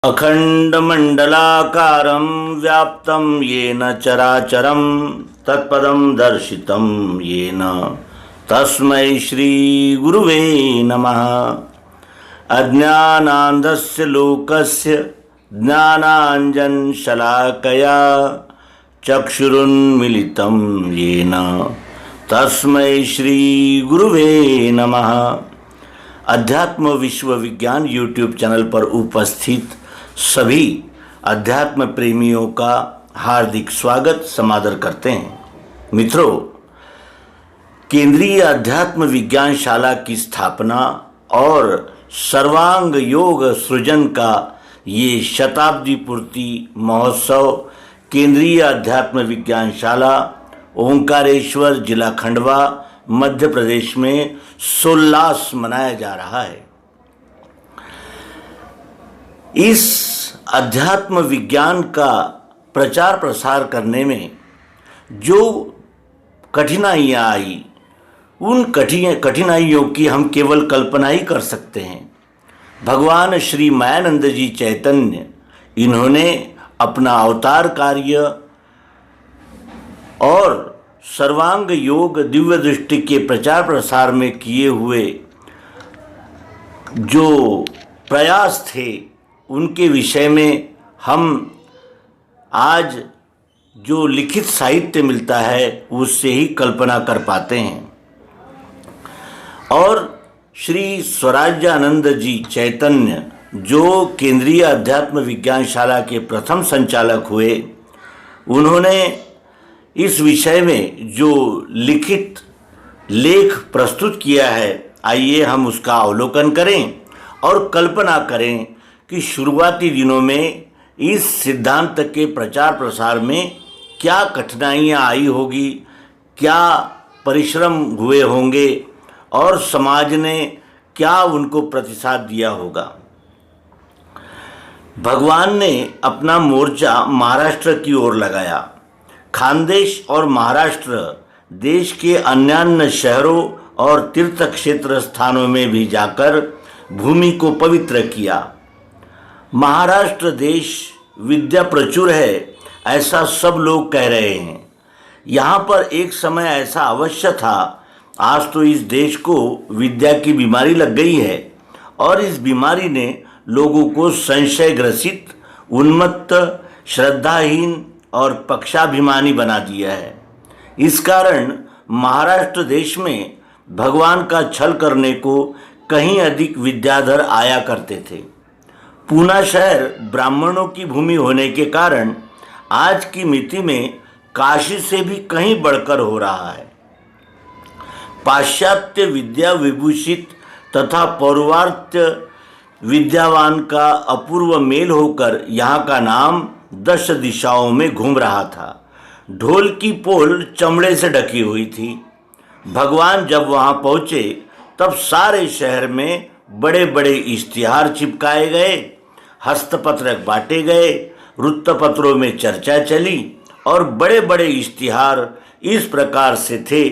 अखण्डमण्डलाकारं व्याप्तं येन चराचरं तत्पदं दर्शितं येन तस्मै श्रीगुरुवे नमः। अज्ञानान्धस्य लोकस्य ज्ञानाञ्जनशलाकया चक्षुरुन्मीलितं येन तस्मै श्रीगुरुवे नमः। अध्यात्म विश्व विज्ञान यूट्यूब चैनल पर उपस्थित सभी अध्यात्म प्रेमियों का हार्दिक स्वागत समादर करते हैं। मित्रों, केंद्रीय अध्यात्म विज्ञान शाला की स्थापना और सर्वांग योग सृजन का ये शताब्दी पूर्ति महोत्सव केंद्रीय अध्यात्म विज्ञान शाला ओंकारेश्वर जिला खंडवा मध्य प्रदेश में सोल्लास मनाया जा रहा है। इस अध्यात्म विज्ञान का प्रचार प्रसार करने में जो कठिनाइयाँ आई, उन कठिनाइयों की हम केवल कल्पना ही कर सकते हैं। भगवान श्री मायानंद जी चैतन्य, इन्होंने अपना अवतार कार्य और सर्वांग योग दिव्य दृष्टि के प्रचार प्रसार में किए हुए जो प्रयास थे, उनके विषय में हम आज जो लिखित साहित्य मिलता है उससे ही कल्पना कर पाते हैं। और श्री स्वराज्यानंद जी चैतन्य, जो केंद्रीय अध्यात्म विज्ञान शाला के प्रथम संचालक हुए, उन्होंने इस विषय में जो लिखित लेख प्रस्तुत किया है, आइए हम उसका अवलोकन करें और कल्पना करें कि शुरुआती दिनों में इस सिद्धांत के प्रचार प्रसार में क्या कठिनाइयाँ आई होगी, क्या परिश्रम हुए होंगे और समाज ने क्या उनको प्रतिसाद दिया होगा। भगवान ने अपना मोर्चा महाराष्ट्र की ओर लगाया। खानदेश और महाराष्ट्र देश के अन्य शहरों और तीर्थ क्षेत्र स्थानों में भी जाकर भूमि को पवित्र किया। महाराष्ट्र देश विद्या प्रचुर है, ऐसा सब लोग कह रहे हैं। यहाँ पर एक समय ऐसा अवश्य था। आज तो इस देश को विद्या की बीमारी लग गई है और इस बीमारी ने लोगों को संशय ग्रसित, उन्मत्त, श्रद्धाहीन और पक्षाभिमानी बना दिया है। इस कारण महाराष्ट्र देश में भगवान का छल करने को कहीं अधिक विद्याधर आया करते थे। पूना शहर ब्राह्मणों की भूमि होने के कारण आज की मिति में काशी से भी कहीं बढ़कर हो रहा है। पाश्चात्य विद्या विभूषित तथा पौर्वात्य विद्यावान का अपूर्व मेल होकर यहाँ का नाम 10 दिशाओं में घूम रहा था। ढोल की पोल चमड़े से ढकी हुई थी। भगवान जब वहाँ पहुँचे तब सारे शहर में बड़े बड़े इश्तिहार चिपकाए गए, हस्तपत्र बांटे गए, वृत्तपत्रों में चर्चा चली और बड़े बड़े इश्तिहार इस प्रकार से थे।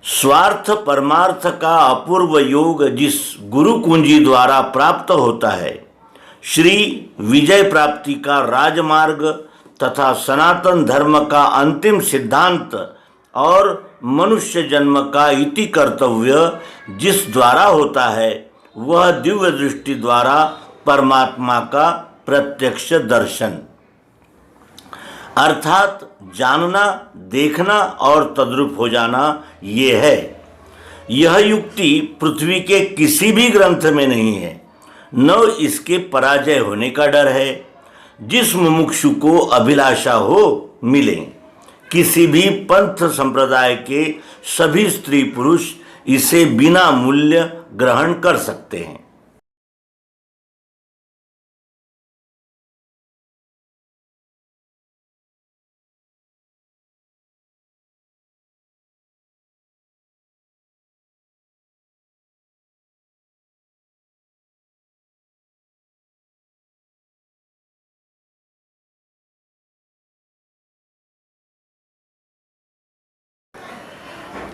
स्वार्थ परमार्थ का अपूर्व योग जिस गुरु कुंजी द्वारा प्राप्त होता है, श्री विजय प्राप्ति का राजमार्ग तथा सनातन धर्म का अंतिम सिद्धांत और मनुष्य जन्म का इति कर्तव्य जिस द्वारा होता है, वह दिव्य दृष्टि द्वारा परमात्मा का प्रत्यक्ष दर्शन, अर्थात जानना, देखना और तद्रूप हो जाना, ये है। यह युक्ति पृथ्वी के किसी भी ग्रंथ में नहीं है, न इसके पराजय होने का डर है। जिस मुमुक्षु को अभिलाषा हो मिले, किसी भी पंथ संप्रदाय के सभी स्त्री पुरुष इसे बिना मूल्य ग्रहण कर सकते हैं।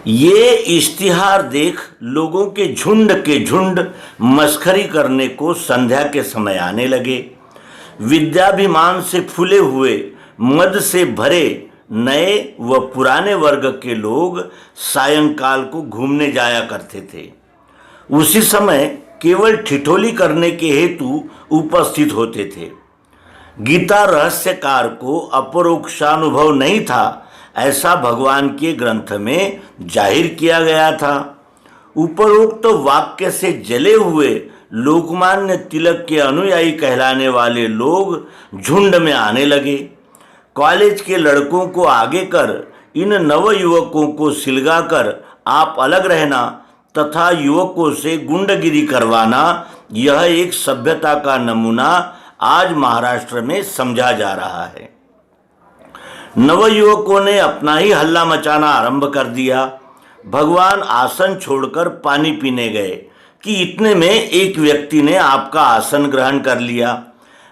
ये इश्तिहार देख लोगों के झुंड मस्खरी करने को संध्या के समय आने लगे। विद्याभिमान से फूले हुए, मद से भरे नए व पुराने वर्ग के लोग सायंकाल को घूमने जाया करते थे। उसी समय केवल ठिठोली करने के हेतु उपस्थित होते थे। गीता रहस्यकार को अपरोक्षानुभव नहीं था, ऐसा भगवान के ग्रंथ में जाहिर किया गया था। उपरोक्त वाक्य से जले हुए लोकमान्य तिलक के अनुयायी कहलाने वाले लोग झुंड में आने लगे। कॉलेज के लड़कों को आगे कर इन नव युवकों को सिलगाकर आप अलग रहना तथा युवकों से गुंडगिरी करवाना, यह एक सभ्यता का नमूना आज महाराष्ट्र में समझा जा रहा है। नवयुवकों ने अपना ही हल्ला मचाना आरंभ कर दिया। भगवान आसन छोड़कर पानी पीने गए कि इतने में एक व्यक्ति ने आपका आसन ग्रहण कर लिया।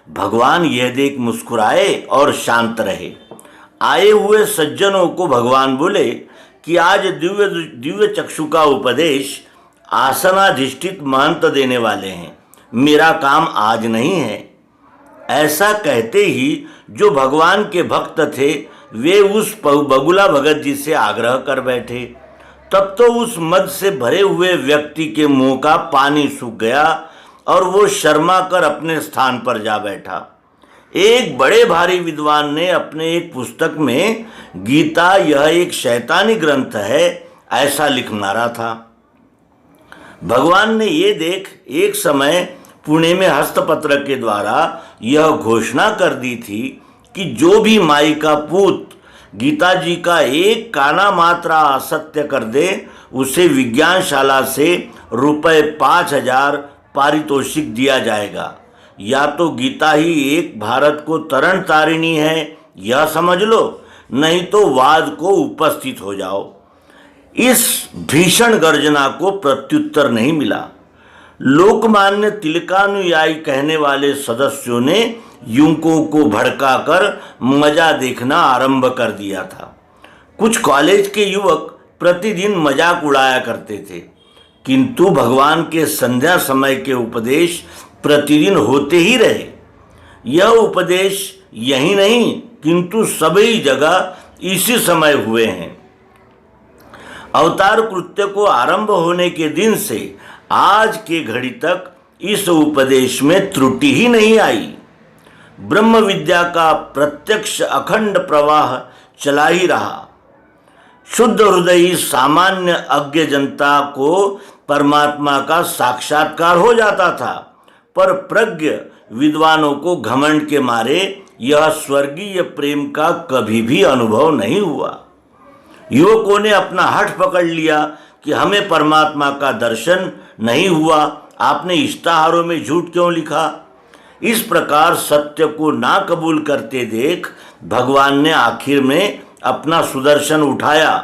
भगवान यह देख मुस्कुराए और शांत रहे। आए हुए सज्जनों को भगवान बोले कि आज दिव्य चक्षु का उपदेश आसनाधिष्ठित महंत देने वाले हैं, मेरा काम आज नहीं है। ऐसा कहते ही जो भगवान के भक्त थे वे उस बगुला भगत जी से आग्रह कर बैठे। तब तो उस मद से भरे हुए व्यक्ति के मुंह का पानी सूख गया और वो शर्मा कर अपने स्थान पर जा बैठा। एक बड़े भारी विद्वान ने अपने एक पुस्तक में गीता यह एक शैतानी ग्रंथ है ऐसा लिख मारा था। भगवान ने ये देख एक समय पुणे में हस्तपत्र के द्वारा यह घोषणा कर दी थी कि जो भी माई का पूत गीता जी का एक काना मात्रा असत्य कर दे उसे विज्ञानशाला से ₹5000 पारितोषिक दिया जाएगा। या तो गीता ही एक भारत को तरण तारिणी है यह समझ लो, नहीं तो वाद को उपस्थित हो जाओ। इस भीषण गर्जना को प्रत्युत्तर नहीं मिला। लोकमान्य तिलकानुयायी कहने वाले सदस्यों ने युवकों को भड़काकर मजा देखना आरंभ कर दिया था। कुछ कॉलेज के युवक प्रतिदिन मजाक उड़ाया करते थे, किंतु भगवान के संध्या समय के उपदेश प्रतिदिन होते ही रहे। यह उपदेश यही नहीं किंतु सभी जगह इसी समय हुए हैं। अवतार कृत्य को आरंभ होने के दिन से आज के घड़ी तक इस उपदेश में त्रुटि ही नहीं आई। ब्रह्म विद्या का प्रत्यक्ष अखंड प्रवाह चला ही रहा। शुद्ध हृदयी सामान्य अज्ञ जनता को परमात्मा का साक्षात्कार हो जाता था, पर प्रज्ञ विद्वानों को घमंड के मारे यह स्वर्गीय प्रेम का कभी भी अनुभव नहीं हुआ। युवकों ने अपना हठ पकड़ लिया कि हमें परमात्मा का दर्शन नहीं हुआ, आपने इश्ताहारों में झूठ क्यों लिखा। इस प्रकार सत्य को ना कबूल करते देख भगवान ने आखिर में अपना सुदर्शन उठाया।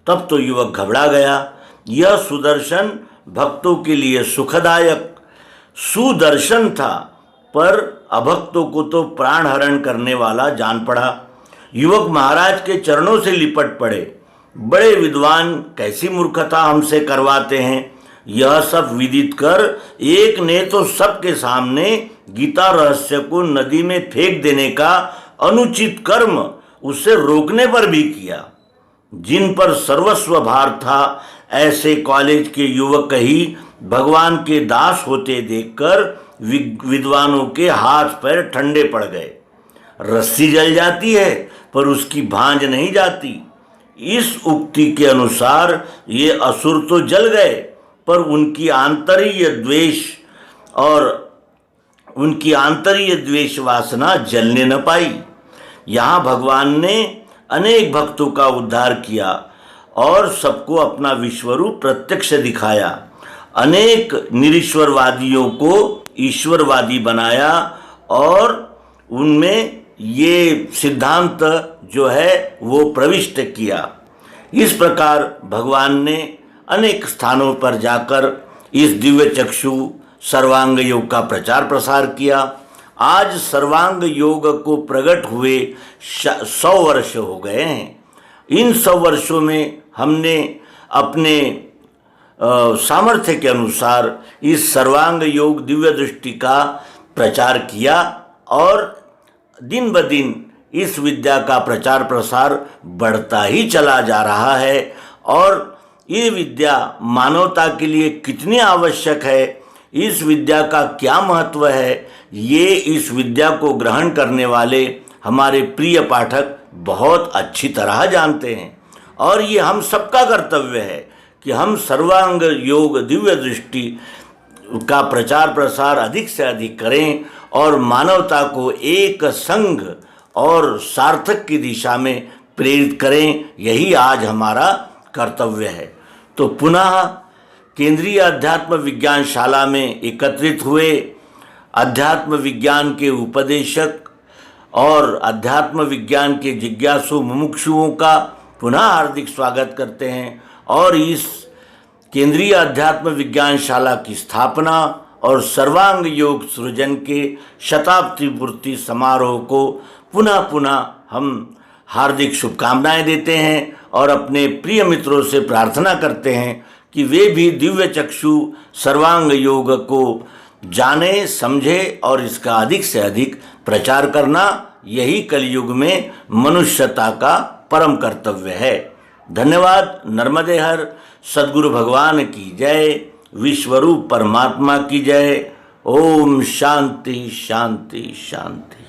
तब तो युवक घबरा गया। यह सुदर्शन भक्तों के लिए सुखदायक सुदर्शन था, पर अभक्तों को तो प्राण हरण करने वाला जान पड़ा। युवक महाराज के चरणों से लिपट पड़े। बड़े विद्वान कैसी मूर्खता हमसे करवाते हैं। यह सब विदित कर एक ने तो सबके सामने गीता रहस्य को नदी में फेंक देने का अनुचित कर्म उसे रोकने पर भी किया। जिन पर सर्वस्व भार था ऐसे कॉलेज के युवक ही भगवान के दास होते देखकर विद्वानों के हाथ पैर ठंडे पड़ गए। रस्सी जल जाती है पर उसकी भांज नहीं जाती। इस उक्ति के अनुसार ये असुर तो जल गए, पर उनकी आंतरीय द्वेष वासना जलने न पाई। यहाँ भगवान ने अनेक भक्तों का उद्धार किया और सबको अपना विश्वरूप प्रत्यक्ष दिखाया। अनेक निरीश्वरवादियों को ईश्वरवादी बनाया और उनमें ये सिद्धांत जो है वो प्रविष्ट किया। इस प्रकार भगवान ने अनेक स्थानों पर जाकर इस दिव्य चक्षु सर्वांग योग का प्रचार प्रसार किया। आज सर्वांग योग को प्रकट हुए 100 वर्ष हो गए हैं। इन 100 वर्षों में हमने अपने सामर्थ्य के अनुसार इस सर्वांग योग दिव्य दृष्टि का प्रचार किया और दिन ब दिन इस विद्या का प्रचार प्रसार बढ़ता ही चला जा रहा है। और ये विद्या मानवता के लिए कितनी आवश्यक है, इस विद्या का क्या महत्व है, ये इस विद्या को ग्रहण करने वाले हमारे प्रिय पाठक बहुत अच्छी तरह जानते हैं। और ये हम सबका कर्तव्य है कि हम सर्वांग योग दिव्य दृष्टि का प्रचार प्रसार अधिक से अधिक करें और मानवता को एक संघ और सार्थक की दिशा में प्रेरित करें। यही आज हमारा कर्तव्य है। तो पुनः केंद्रीय अध्यात्म विज्ञान शाला में एकत्रित हुए अध्यात्म विज्ञान के उपदेशक और अध्यात्म विज्ञान के जिज्ञासु मुमुक्षुओं का पुनः हार्दिक स्वागत करते हैं और इस केंद्रीय अध्यात्म विज्ञान शाला की स्थापना और सर्वांग योग सृजन के शताब्दी पूर्ति समारोह को पुनः पुनः हम हार्दिक शुभकामनाएं देते हैं और अपने प्रिय मित्रों से प्रार्थना करते हैं कि वे भी दिव्य चक्षु सर्वांग योग को जाने समझे और इसका अधिक से अधिक प्रचार करना यही कलयुग में मनुष्यता का परम कर्तव्य है। धन्यवाद। नर्मदे हर। सद्गुरु भगवान की जय। विश्वरूप परमात्मा की जय। ओम शांति शांति शांति।